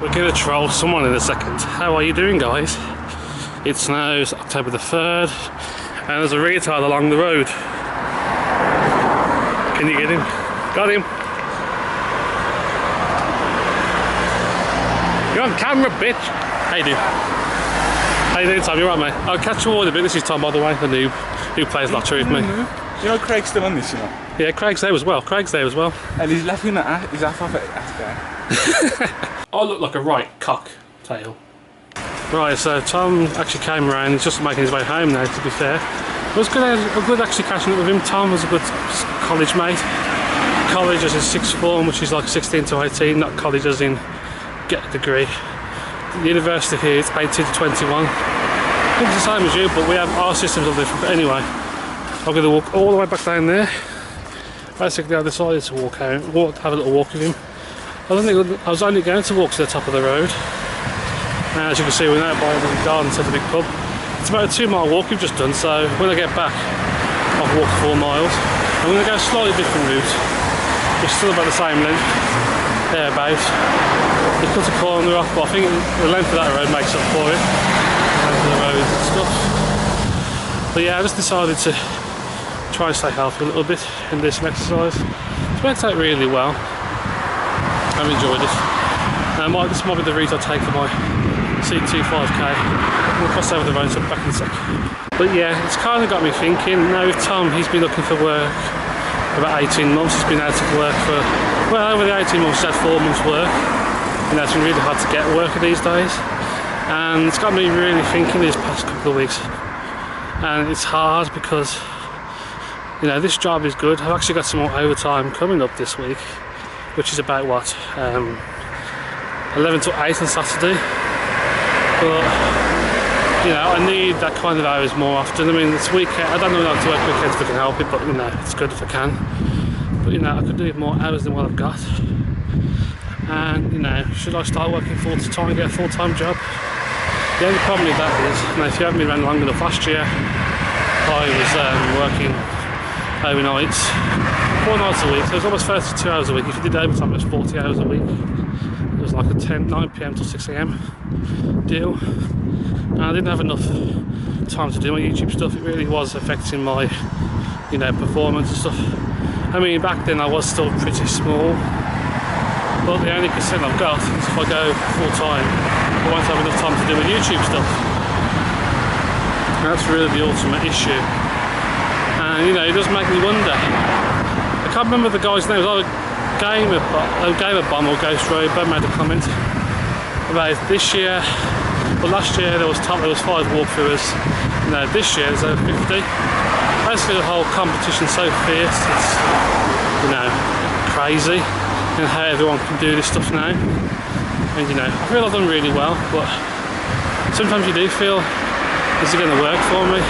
We're going to troll someone in a second. How are you doing, guys? It snows October the 3rd and there's a retard along the road. Can you get him? Got him! You're on camera, bitch! How you doing? How you doing, Tom? You alright, mate? I'll catch you all in a bit. This is Tom, by the way, the noob who plays lottery with me. You know Craig's still on this, you know? Yeah, Craig's there as well. Craig's there as well. And he's laughing at his half off at that guy. I look like a right cocktail. Right, so Tom actually came around. He's just making his way home now, to be fair. It was good actually catching up with him. Tom was a good college mate. College as in sixth form, which is like 16 to 18, not college as in get a degree. The university here, it's 18 to 21. I think it's the same as you, but we have our systems are different. But anyway, I'm going to walk all the way back down there. Basically, I decided to have a little walk with him. I was only going to walk to the top of the road. And as you can see, we're now by the garden to the big pub. It's about a 2-mile walk we've just done, so when I get back, I've walked 4 miles. I'm going to go a slightly different route. It's still about the same length, thereabouts. They cut a corner off, but I think the length of that road makes up for it. The length of the roads and stuff. But yeah, I just decided to try and stay healthy a little bit and do some exercise. It's worked out really well. I've enjoyed it. This might be the route I take for my C2 5k. We'll cross over the road, so I'll be back in a sec. But yeah, it's kind of got me thinking. Now with Tom, he's been looking for work for about 18 months. He's been out of work for, well, over the 18 months he's had 4 months work. You know, it's been really hard to get work these days. And it's got me really thinking these past couple of weeks. And it's hard because, you know, this job is good. I've actually got some more overtime coming up this week, which is about what, 11 to 8 on Saturday. But you know, I need that kind of hours more often. I mean, it's weekend. I don't know how to work weekends if I can help it, but you know, it's good if I can. But you know, I could do more hours than what I've got. And you know, should I start working full-time and get a full-time job? The only problem with that is, you know, if you haven't been around long enough, last year I was working overnights, 4 nights a week, so it was almost 32 hours a week. If you did overtime, it was 40 hours a week. It was like a 9 PM till 6 AM deal. And I didn't have enough time to do my YouTube stuff. It really was affecting my, you know, performance and stuff. I mean, back then I was still pretty small, but the only concern I've got is if I go full time, I won't have enough time to do my YouTube stuff. And that's really the ultimate issue. And you know, it does make me wonder. I can't remember the guy's name. It was either Gamer Bomb or Ghost Road. Both made a comment about this year. But last year there was 5 walkthroughs. You know, this year there's over 50. Basically, the whole competition's so fierce. It's, you know, crazy, and how everyone can do this stuff now. And you know, I feel I've done really well, but sometimes you do feel, is it going to work for me?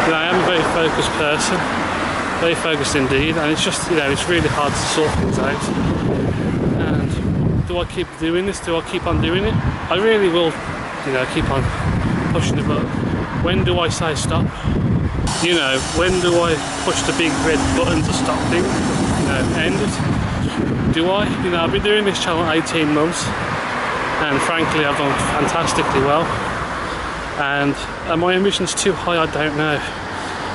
You know, I am a very focused person, very focused indeed, and it's just, you know, it's really hard to sort things out. And do I keep doing this? Do I keep on doing it? I really will, you know, keep on pushing it, but when do I say stop? You know, when do I push the big red button to stop things? You know, end it? Do I? You know, I've been doing this channel 18 months, and frankly I've done fantastically well. And are my ambitions too high? I don't know.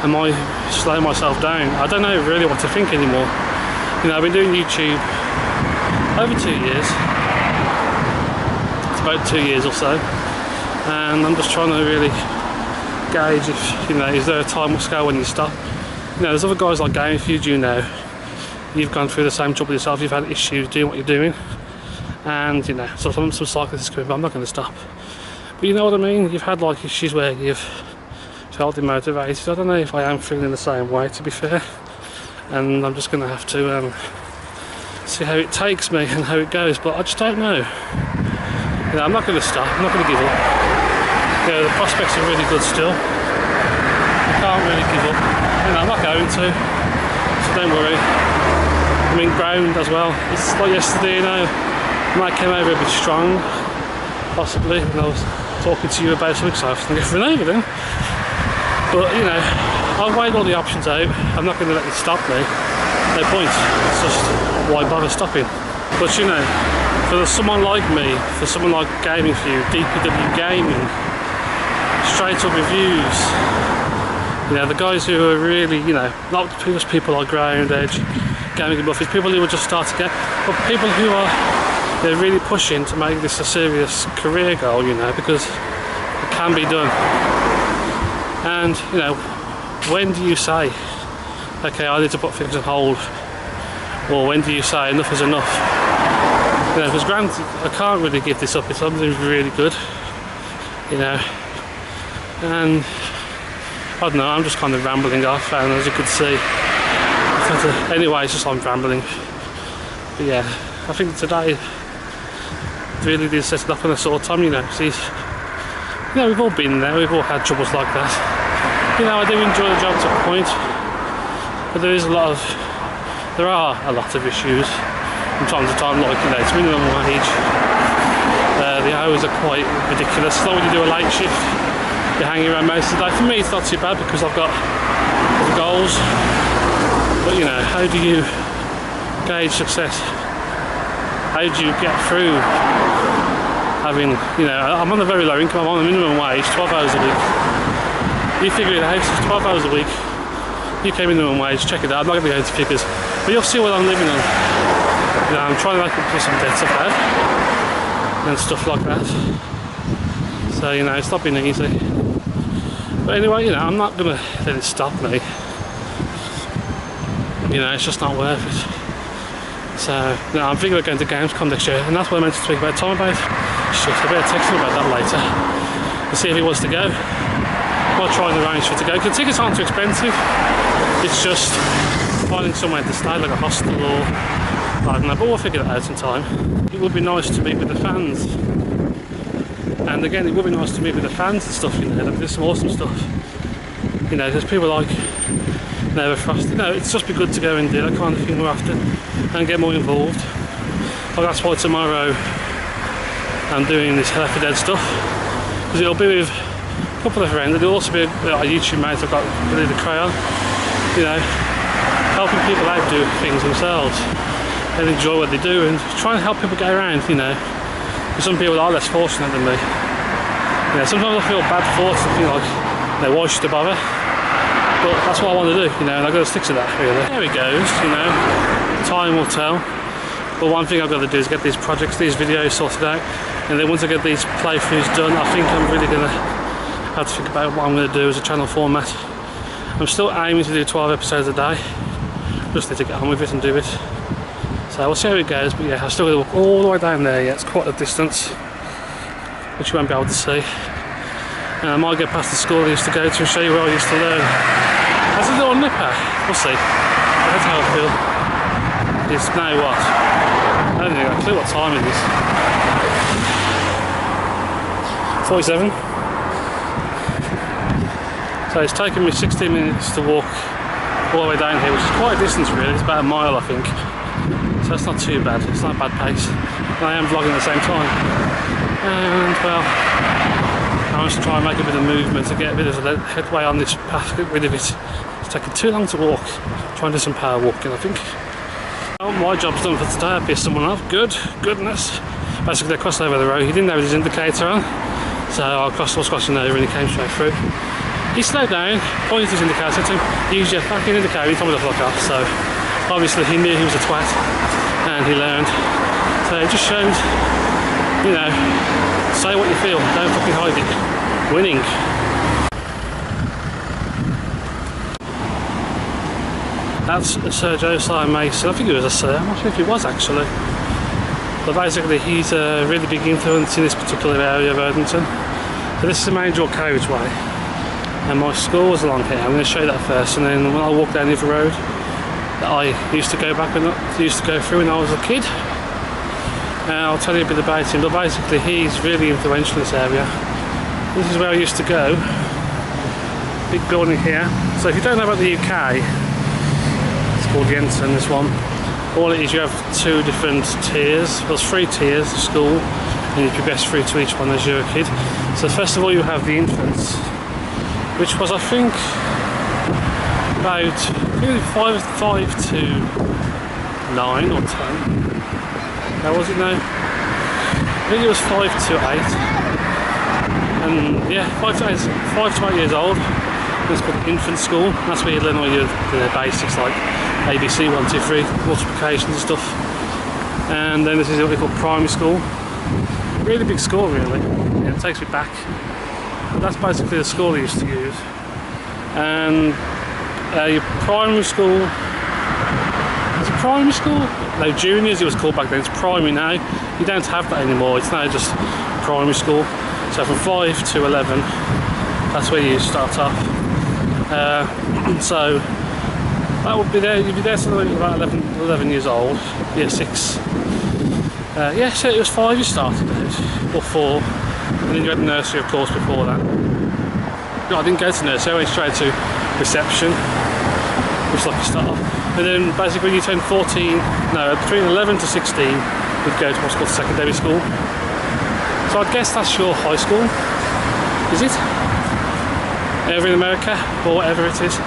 Am I slowing myself down? I don't know really what to think anymore. You know, I've been doing YouTube over 2 years. It's about 2 years or so. And I'm just trying to really gauge if, you know, is there a time or scale when you stop? You know, there's other guys like Game Feud, you know. You've gone through the same trouble yourself, you've had issues doing what you're doing. And, you know, so some cyclists coming, but I'm not going to stop. But you know what I mean? You've had like issues where you've felt demotivated. I don't know if I am feeling the same way, to be fair. And I'm just going to have to see how it takes me and how it goes, but I just don't know. You know, I'm not going to stop, I'm not going to give up. You know, the prospects are really good still. I can't really give up. You know, I'm not going to, so don't worry. I mean, ground as well. It's like yesterday, you know, I might came over a bit strong, possibly, when I was talking to you about something, so I was going to get run over then. But, you know, I've weighed all the options out. I'm not going to let it stop me. No point. It's just, why bother stopping? But, you know, for someone like me, for someone like Gaming for You, DPW Gaming, straight up reviews, you know, the guys who are really, you know, not just people like Ground Edge, Gaming and Buffets, people who are just starting to get, but people who are, they're really pushing to make this a serious career goal, you know, because it can be done. And, you know, when do you say, okay, I need to put things on hold, or when do you say enough is enough? You know, because granted, I can't really give this up, it's something really good, you know, and I don't know, I'm just kind of rambling off, and as you could see, anyway, it's just I'm rambling. But yeah, I think today really did set it up on a sore time, you know, see, you know, we've all been there, we've all had troubles like that. You know, I do enjoy the job to a point, but there are a lot of issues from time to time, like, you know, it's minimum wage. The hours are quite ridiculous. It's not when you do a late shift, you're hanging around most of the day. For me, it's not too bad because I've got the goals. But, you know, how do you gauge success? How do you get through having, you know, I'm on a very low income, I'm on a minimum wage, 12 hours a week. You figure it out, it's 12 hours a week, UK minimum wage, check it out, I'm not going to go into figures, but you'll see what I'm living on. You know, I'm trying to make up for some debts I've had, and stuff like that. So, you know, it's not been easy. But anyway, you know, I'm not going to let it stop me. You know, it's just not worth it. So, you know, I'm thinking about going to Gamescom next year, and that's what I meant to speak about Tom about. Shit, I better text him about that later. And see if he wants to go. I'll try and arrange for it to go. Because tickets aren't too expensive. It's just finding somewhere to stay, like a hostel or I don't know, but we'll figure that out in time. It would be nice to meet with the fans. And again, it would be nice to meet with the fans and stuff, you know, there's some awesome stuff. You know, there's people like Neverfrost, you know, it's just be good to go and do that kind of thing more often and get more involved. Like that's why tomorrow I'm doing this Left 4 Dead stuff, because it'll be with a couple of friends. It'll also be a YouTube mate I've got with the crayon, you know, helping people out do things themselves and enjoy what they do and try and help people get around, you know, because some people are less fortunate than me. You know, sometimes I feel bad for something like, you know, why should I bother? But that's what I want to do, you know, and I've got to stick to that, really. There it goes, you know, time will tell. But one thing I've got to do is get these projects, these videos sorted out, and then once I get these playthroughs done, I think I'm really going to have to think about what I'm going to do as a channel format. I'm still aiming to do 12 episodes a day, just need to get on with it and do it. So we'll see how it goes, but yeah, I've still got to walk all the way down there, yeah, it's quite a distance, which you won't be able to see. And I might get past the school I used to go to and show you where I used to learn. That's a little nipper, we'll see. That's how I feel. It's now what? I don't think I've got a clue what time it is. 47. So it's taken me 16 minutes to walk all the way down here, which is quite a distance really, it's about a mile I think. So that's not too bad, it's not a bad pace. And I am vlogging at the same time. And well, I want to try and make a bit of movement to get a bit of a headway on this path, get rid of it. It's taking too long to walk. Try and do some power walking I think. Well, my job's done for today, I pissed someone off, good, goodness. Basically I crossed over the road, he didn't have his indicator on. So I was crossing over and he came straight through. He slowed down, pointed his indicator, said to him, use your fucking indicator, he told me to fuck off. So obviously he knew he was a twat and he learned. So it just shows, you know, say what you feel, don't fucking hide it. Winning. That's Sir Josiah Mason, I think it was a Sir, I'm not sure if he was actually. But basically he's a really big influence in this particular area of Erdington. So this is the main dual carriageway. And my school was along here, I'm going to show you that first, and then when I walk down the other road that I used to go through when I was a kid. I'll tell you a bit about him, but basically he's really influential in this area. This is where I used to go. Big building here. So if you don't know about the UK, it's called Jensen, this one. All it is, you have two different tiers. There's 3 tiers of school, and you progress through to each one as you're a kid. So first of all you have the infants, which was I think about 5 to 9 or 10. How was it now? think it was 5 to 8. And yeah, 5 to 8 years old. It's called infant school. That's where you learn all your basics like ABC, 1, 2, 3, multiplications and stuff. And then this is what we call primary school. Really big school, really. Yeah, it takes me back. But that's basically the school I used to use. And your primary school. Is it primary school? No, juniors it was called back then. It's primary now. You don't have that anymore. It's now just primary school. So from 5 to 11, that's where you start off. So that would be there. You'd be there till about 11 years old. Year 6. Yeah, so it was 5 you started out, or 4, and then you had nursery of course before that. No, I didn't go to nursery, I went straight to reception, which is like a start. And then basically when you turn 14, no, between 11 to 16, you'd go to what's called secondary school. So I guess that's your high school, is it? Over in America, or whatever it is.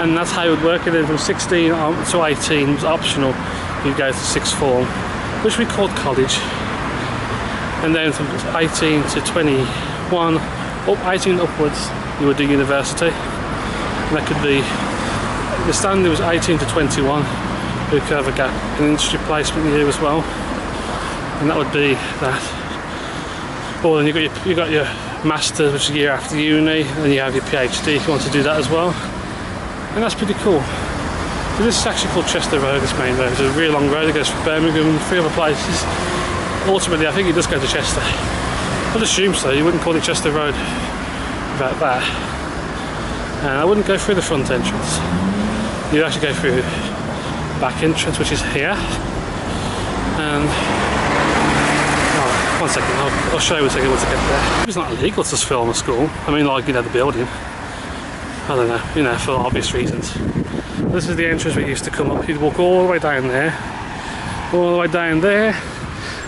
And that's how it would work, and then from 16 to 18 was optional, you'd go to 6th form, which we called college. And then from 18 to 21, 18 upwards, you would do university. And that could be, the standard was 18 to 21. You could have a gap in industry placement year as well. And that would be that. Or then you got your master's, which is a year after uni, and you have your PhD if you want to do that as well. And that's pretty cool. So this is actually called Chester Road, this main road. It's a really long road that goes from Birmingham and 3 other places. Ultimately, I think you just go to Chester. I'd assume so, you wouldn't call it Chester Road without that. And I wouldn't go through the front entrance. You'd actually go through the back entrance, which is here. And, oh, 1 second, I'll show you in a second once I get there. It's not illegal to film a school. I mean, like, you know, the building. I don't know, you know, for obvious reasons. This is the entrance we used to come up. You'd walk all the way down there, all the way down there,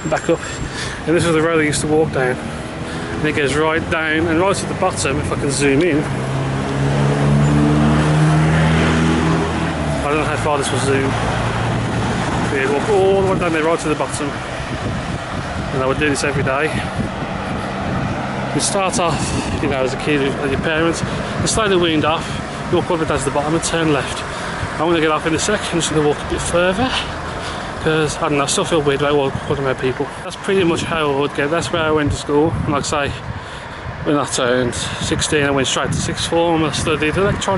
and back up. And this was the road I used to walk down. And it goes right down, and right at the bottom, if I can zoom in. I don't know how far this will zoom. You'd walk all the way down there, right to the bottom. And I would do this every day. You start off, you know, as a kid with your parents, and slowly weaned off, you walk all the way down to the bottom and turn left. I want to get off in a second, I'm just going to walk a bit further, because I don't know, I still feel weird about walking about people. That's pretty much how I would get, that's where I went to school. And like I say, when I turned 16, I went straight to 6th form. I studied electrical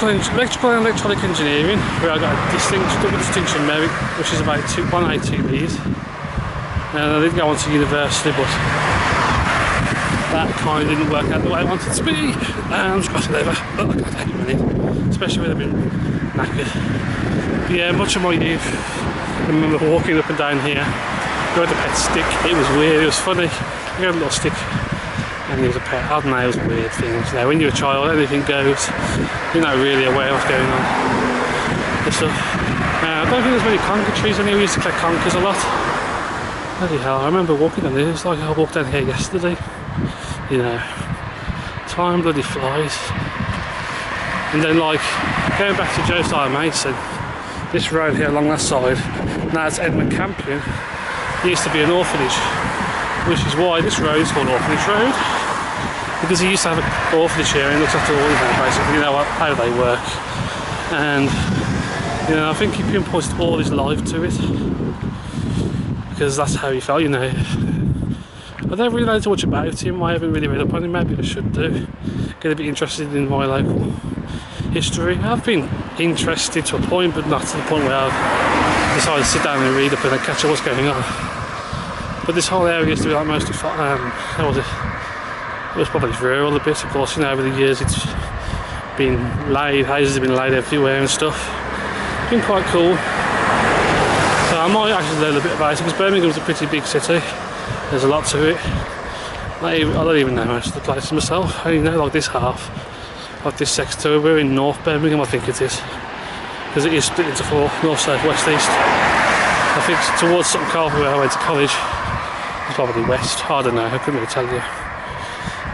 and electronic engineering, where I got a double distinction merit, which is about 182 B's. And I did go on to university, but that kind of didn't work out the way I wanted to be. And I'm scratching over. Oh, God, I hate running, especially when I've been knackered. But yeah, much of my youth, I remember walking up and down here. I had a pet stick. It was weird. It was funny. I had a little stick, and it was a pet. I don't know. It was weird things. You know, when you're a child, anything goes. You're not really aware of what's going on. And stuff. I don't think there's many conker trees anywhere. We used to collect conkers a lot. Bloody hell! I remember walking down here. It's like I walked down here yesterday. You know, time bloody flies. And then, like, going back to Josiah Mason, this road here along that side, now it's Edmund Campion, it used to be an orphanage, which is why this road is called Orphanage Road, because he used to have an orphanage here and looks after all of them, basically, you know, how they work. And, you know, I think he pinpointed all his life to it, because that's how he felt, you know. I don't really know too much about him. I haven't really read up on him. Maybe I should do. Get a bit interested in my local history. I've been interested to a point, but not to the point where I've decided to sit down and read up and catch up what's going on. But this whole area used to be like mostly, how was it? It was probably rural a bit, of course. You know, over the years it's been laid, houses have been laid everywhere and stuff. It's been quite cool. So I might actually learn a bit about it, because Birmingham's a pretty big city. There's a lot to it. I don't even know most of the places myself. I only know like this half, like this sector. We're in North Birmingham, I think it is, because it is split into 4: north, south, west, east. I think towards Sutton Coldfield, where I went to college, it's probably west. I don't know. I couldn't really tell you.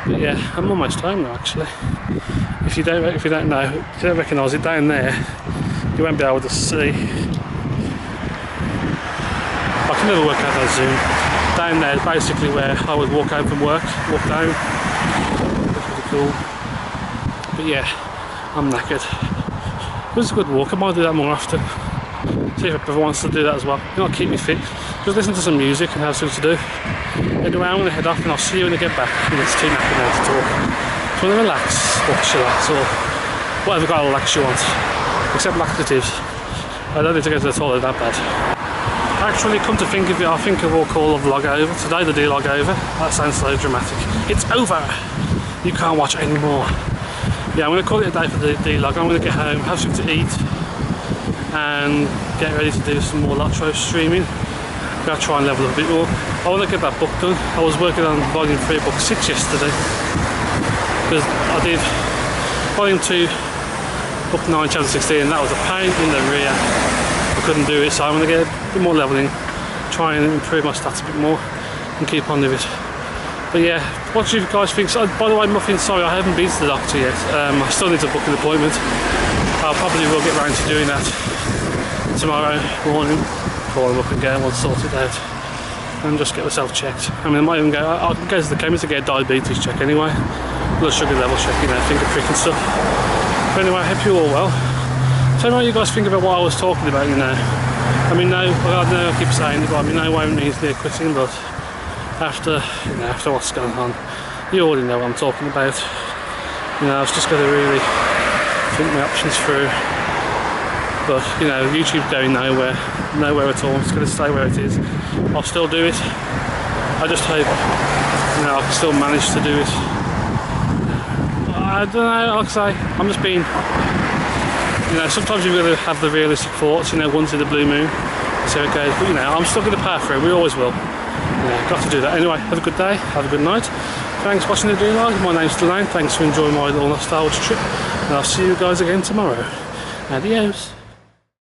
But yeah, I'm almost home now. Actually, if you don't know, if you don't recognise it down there, you won't be able to see. I can never work out that zoom. down there is basically where I would walk home from work, walk down. That's pretty cool. But yeah, I'm knackered. It was a good walk, I might do that more often. See if everyone wants to do that as well. You know, keep me fit. Just listen to some music and have something to do. Anyway, I'm going to head off and I'll see you when I get back. It's too knackered now to talk. So I'm going to relax or chillax or whatever kind of relax you want. Except laxatives. I don't need to go to the toilet that bad. Actually, come to think of it, I think I will call a vlog over. Today the D-log over. That sounds so dramatic. It's over! You can't watch it anymore. Yeah, I'm going to call it a day for the D-log. I'm going to get home, have something to eat and get ready to do some more Lotro streaming. I'm going to try and level up a bit more. I want to get that book done. I was working on volume 3 book 6 yesterday because I did volume 2 book 9 chapter 16 and that was a pain in the rear. I couldn't do it, so I'm going to get a bit more leveling, try and improve my stats a bit more and keep on with it. But yeah, what do you guys think? So, by the way, Muffin, sorry I haven't been to the doctor yet. I still need to book an appointment. I probably will get round to doing that tomorrow morning. Call them up and get one sorted out and just get myself checked. I mean, I might even go, I can go to the chemist to get a diabetes check anyway, blood sugar level check, you know, finger prick and stuff. But anyway, I hope you're all well. Tell me what you guys think about what I was talking about, you know. I mean, no, I know I keep saying it, but I mean, no way means near quitting, but after, you know, after what's going on, you already know what I'm talking about. You know, I've just got to really think my options through. But you know, YouTube's going nowhere at all. It's going to stay where it is. I'll still do it. I just hope, you know, I can still manage to do it. I don't know. Like I say, I'm just being, you know, sometimes you've got to have the realistic thoughts. You know, once in the blue moon, see how it goes. But you know, I'm still going to power through. We always will. You know, got to do that. Anyway, have a good day. Have a good night. Thanks for watching the D-log. My name's Dulayne. Thanks for enjoying my little nostalgia trip. And I'll see you guys again tomorrow. Adios.